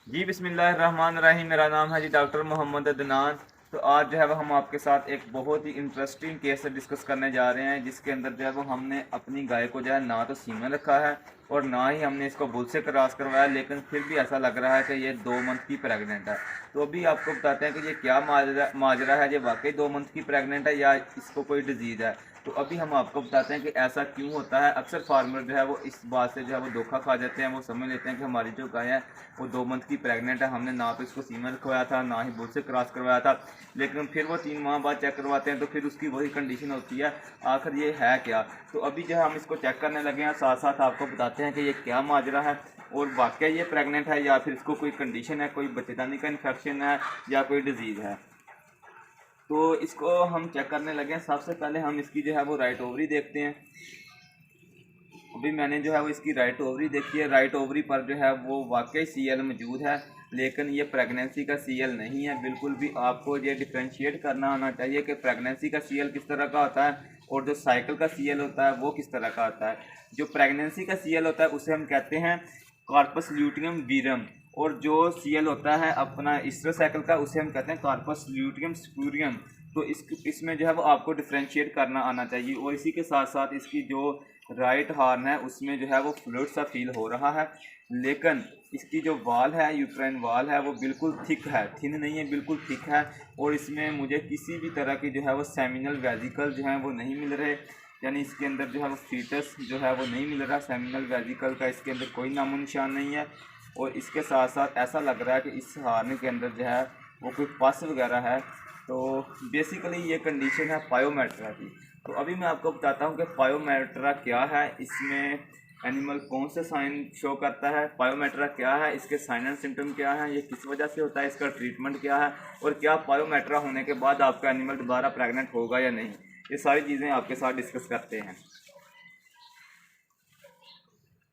जी बिस्मिल्लाहिर्रहमानिर्रहीम। मेरा नाम है जी डॉक्टर मोहम्मद अदनान। तो आज जो है वो हम आपके साथ एक बहुत ही इंटरेस्टिंग केस डिस्कस करने जा रहे हैं, जिसके अंदर जो है वो हमने अपनी गाय को जो है ना तो सीमें रखा है और ना ही हमने इसको बुल से क्रॉस करवाया, लेकिन फिर भी ऐसा लग रहा है कि ये 2 मंथ की प्रेग्नेंट है। तो अभी आपको बताते हैं कि ये क्या माजरा है, ये वाकई 2 मंथ की प्रेग्नेंट है या इसको कोई डिजीज़ है। तो अभी हम आपको बताते हैं कि ऐसा क्यों होता है। अक्सर फार्मर जो है वो इस बात से जो है वो धोखा खा जाते हैं। वो समझ लेते हैं कि हमारी जो गाय है वो 2 मंथ की प्रेग्नेंट है, हमने ना तो इसको सीमेन रखवाया था ना ही बुल से क्रॉस करवाया था, लेकिन फिर वो 3 माह बाद चेक करवाते हैं तो फिर उसकी वही कंडीशन होती है। आखिर ये है क्या? तो अभी जो है हम इसको चेक करने लगे हैं, साथ साथ आपको बताते हैं कि ये क्या माजरा है और वाकई ये प्रेग्नेंट है या फिर इसको कोई कंडीशन है, कोई बच्चेदानी का इन्फेक्शन है या कोई डिजीज़ है। तो इसको हम चेक करने लगे हैं। सबसे पहले हम इसकी जो है वो राइट ओवरी देखते हैं। अभी मैंने जो है वो इसकी राइट ओवरी देखी है। राइट ओवरी पर जो है वो वाकई सीएल मौजूद है, लेकिन ये प्रेगनेंसी का सीएल नहीं है बिल्कुल भी। आपको ये डिफ्रेंशिएट करना आना चाहिए कि प्रेगनेंसी का सीएल किस तरह का होता है और जो साइकिल का सीएल होता है वो किस तरह का होता है। जो प्रेगनेंसी का सीएल होता है उसे हम कहते हैं कार्पस ल्यूटियम वीरम, और जो सीएल होता है अपना ईस्टर साइकिल का उसे हम कहते हैं कार्पस ल्यूटियम स्पूरियम। तो इसमें जो है वो आपको डिफ्रेंशिएट करना आना चाहिए। और इसी के साथ साथ इसकी जो राइट हॉर्न है उसमें जो है वो फ्लूइड सा फील हो रहा है, लेकिन इसकी जो वाल है, यूट्राइन वाल है, वो बिल्कुल थिक है, थिन नहीं है, बिल्कुल थिक है। और इसमें मुझे किसी भी तरह की जो है वो सेमिनल वेजिकल जो है वो नहीं मिल रहे, यानी इसके अंदर जो है वो फीटस जो है वो नहीं मिल रहा। सेमिनल वेजिकल का इसके अंदर कोई नामो निशान नहीं है। और इसके साथ साथ ऐसा लग रहा है कि इस हार्न के अंदर जो है वो कोई पस वगैरह है। तो बेसिकली ये कंडीशन है पायोमेट्रा की। तो अभी मैं आपको बताता हूँ कि पायोमेट्रा क्या है, इसमें एनिमल कौन से साइन शो करता है, पायोमेट्रा क्या है, इसके साइन एंड सिम्टम क्या है, ये किस वजह से होता है, इसका ट्रीटमेंट क्या है, और क्या पायोमेट्रा होने के बाद आपका एनिमल दोबारा प्रेग्नेंट होगा या नहीं। ये सारी चीज़ें आपके साथ डिस्कस करते हैं।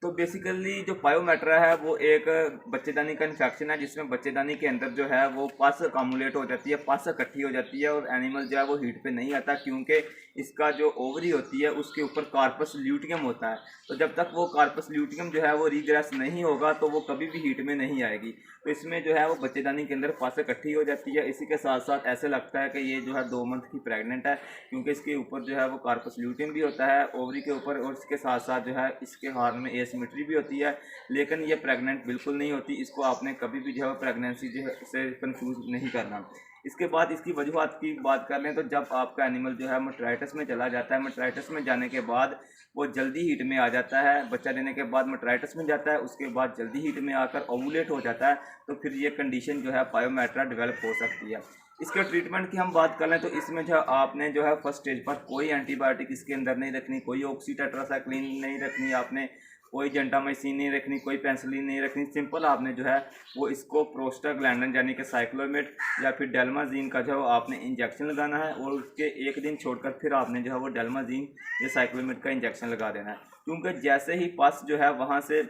तो बेसिकली जो पायोमेट्रा है वो एक बच्चेदानी का इन्फेक्शन है, जिसमें बच्चेदानी के अंदर जो है वो पस अकामुलेट हो जाती है, पस इकट्ठी हो जाती है और एनिमल जो है वो हीट पे नहीं आता, क्योंकि इसका जो ओवरी होती है उसके ऊपर कार्पस ल्यूटियम होता है। तो जब तक वो कार्पस ल्यूटियम जो है वो रिग्रेस नहीं होगा तो वो कभी भी हीट में नहीं आएगी। तो इसमें जो है वो बच्चेदानी के अंदर पस इकट्ठी हो जाती है। इसी के साथ साथ ऐसे लगता है कि ये जो है 2 मंथ की प्रेग्नेंट है, क्योंकि इसके ऊपर जो है वो कार्पस ल्यूटियम भी होता है ओवरी के ऊपर, और इसके साथ साथ जो है इसके हार्न में एसिमेट्री भी होती है। लेकिन ये प्रेग्नेंट बिल्कुल नहीं होती। इसको आपने कभी भी जो है प्रेगनेंसी जो है से कंफ्यूज नहीं करना। इसके बाद इसकी वजूहत की बात कर लें तो जब आपका एनिमल जो है मटराइटस में चला जाता है, मटराइटस में जाने के बाद वो जल्दी हीट में आ जाता है, बच्चा देने के बाद मटराइटस में जाता है, उसके बाद जल्दी हीट में आकर ओवुलेट हो जाता है, तो फिर ये कंडीशन जो है पायोमेट्रा डेवलप हो सकती है। इसके ट्रीटमेंट की हम बात कर लें तो इसमें जो आपने जो है फर्स्ट स्टेज पर कोई एंटीबायोटिक इसके अंदर नहीं रखनी, कोई ऑक्सीटेट्रासाइक्लिन नहीं रखनी आपने, कोई जेंटामाइसिन नहीं रखनी, कोई पेंसिलिन नहीं रखनी। सिंपल आपने जो है वो इसको प्रोस्टाग्लैंडिन यानी कि साइक्लोमेट या फिर डेल्माजीन का जो आपने इंजेक्शन लगाना है, और उसके एक दिन छोड़कर फिर आपने जो है वो डेल्माजीन या साइक्लोमेट का इंजेक्शन लगा देना है। क्योंकि जैसे ही पस जो है वहाँ से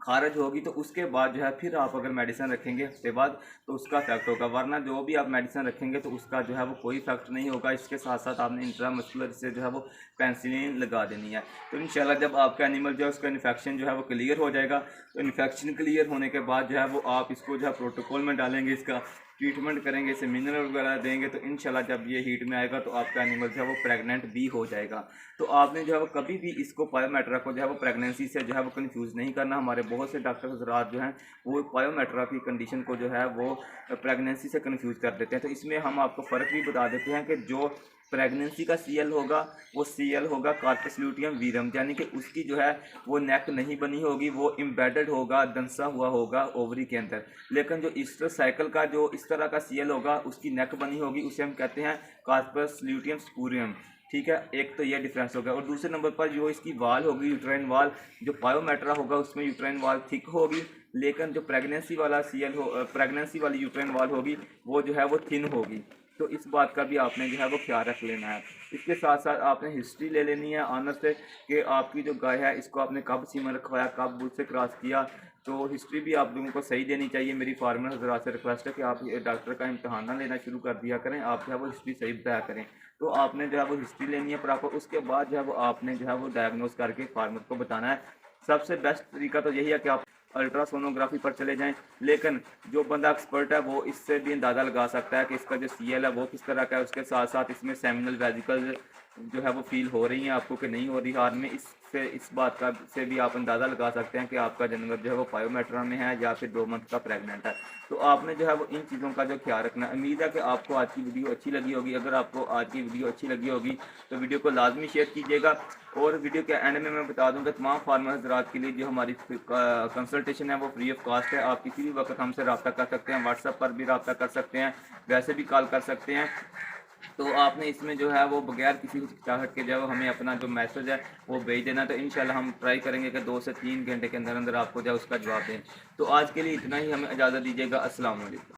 खारिज होगी तो उसके बाद जो है फिर आप अगर मेडिसिन रखेंगे हफ्ते बाद तो उसका इफेक्ट होगा, वरना जो भी आप मेडिसिन रखेंगे तो उसका जो है वो कोई इफेक्ट नहीं होगा। इसके साथ साथ आपने इंट्रामस्कुलर से जो है वो पेंसिलिन लगा देनी है। तो इंशाल्लाह जब आपका एनिमल जो है उसका इन्फेक्शन जो है वो क्लियर हो जाएगा, तो इन्फेक्शन क्लियर होने के बाद जो है वो आप इसको जो है प्रोटोकॉल में डालेंगे, इसका ट्रीटमेंट करेंगे, इसे मिनरल वगैरह देंगे, तो इंशाल्लाह जब ये हीट में आएगा तो आपका एनिमल जो है वो प्रेग्नेंट भी हो जाएगा। तो आपने जो है वो कभी भी इसको पायोमेट्रा को जो है वो प्रेगनेंसी से जो है वो कंफ्यूज नहीं करना। हमारे बहुत से डॉक्टर हजरात जो हैं वो पायोमेट्रा की कंडीशन को जो है वो प्रेगनेंसी से कंफ्यूज कर देते हैं। तो इसमें हम आपको फ़र्क भी बता देते हैं कि जो प्रेगनेंसी का सीएल होगा वो सीएल होगा कार्पस ल्यूटियम वीरम, यानी कि उसकी जो है वो नेक नहीं बनी होगी, वो एम्बेडेड होगा, दंसा हुआ होगा ओवरी के अंदर। लेकिन जो ईस्टर साइकिल का जो इस तरह का सीएल होगा उसकी नेक बनी होगी, उसे हम कहते हैं कार्पस ल्यूटियम स्पूरियम। ठीक है, एक तो ये डिफरेंस होगा। और दूसरे नंबर पर जो इसकी वाल होगी यूट्राइन वाल, जो पायोमेट्रा होगा उसमें यूट्राइन वाल थिक होगी, लेकिन जो प्रेगनेंसी वाला सीएल हो प्रेगनेंसी वाली यूट्राइन वाल होगी वो जो है वो थिन होगी। तो इस बात का भी आपने जो है वो ख्याल रख लेना है। इसके साथ साथ आपने हिस्ट्री ले लेनी है ऑनर से कि आपकी जो गाय है इसको आपने कब सीमन रखवाया, कब बुल से क्रॉस किया। तो हिस्ट्री भी आप लोगों को सही देनी चाहिए। मेरी फार्मर हजरात से रिक्वेस्ट है कि आप डॉक्टर का इम्तहान ना लेना शुरू कर दिया करें, आप जो है वो हिस्ट्री सही बताया करें। तो आपने जो है वो हिस्ट्री लेनी है प्रॉपर, उसके बाद जो है वो आपने जो है वो डायग्नोस करके फार्मर को बताना है। सबसे बेस्ट तरीका तो यही है कि आप अल्ट्रासोनोग्राफी पर चले जाएं। लेकिन जो बंदा एक्सपर्ट है वो इससे भी अंदाज़ा लगा सकता है कि इसका जो CL है वो किस तरह का है। उसके साथ साथ इसमें सेमिनल वेसिकल्स जो है वो फील हो रही हैं आपको कि नहीं हो रही हार्ट में, इससे इस बात का से भी आप अंदाज़ा लगा सकते हैं कि आपका जानवर जो है वो पायोमेट्रा में है या फिर 2 मंथ का प्रेग्नेंट है। तो आपने जो है वो इन चीज़ों का जो ख्याल रखना है। उम्मीद है कि आपको आज की वीडियो अच्छी लगी होगी। अगर आपको आज की वीडियो अच्छी लगी होगी तो वीडियो को लाजमी शेयर कीजिएगा। और वीडियो के एंड में मैं बता दूं कि तमाम फार्मर हज़रात के लिए जो हमारी कंसल्टेशन है वो फ्री ऑफ कास्ट है। आप किसी भी वक्त हमसे रब्ता कर सकते हैं, व्हाट्सएप पर भी रब्ता कर सकते हैं, वैसे भी कॉल कर सकते हैं। तो आपने इसमें जो है वो बगैर किसी हिचकिचाहट के जो है हमें अपना जो मैसेज है वो भेज देना। तो इंशाल्लाह हम ट्राई करेंगे कि 2 से 3 घंटे के अंदर अंदर आपको जो है उसका जवाब दें। तो आज के लिए इतना ही, हमें इजाज़त दीजिएगा। अस्सलाम वालेकुम।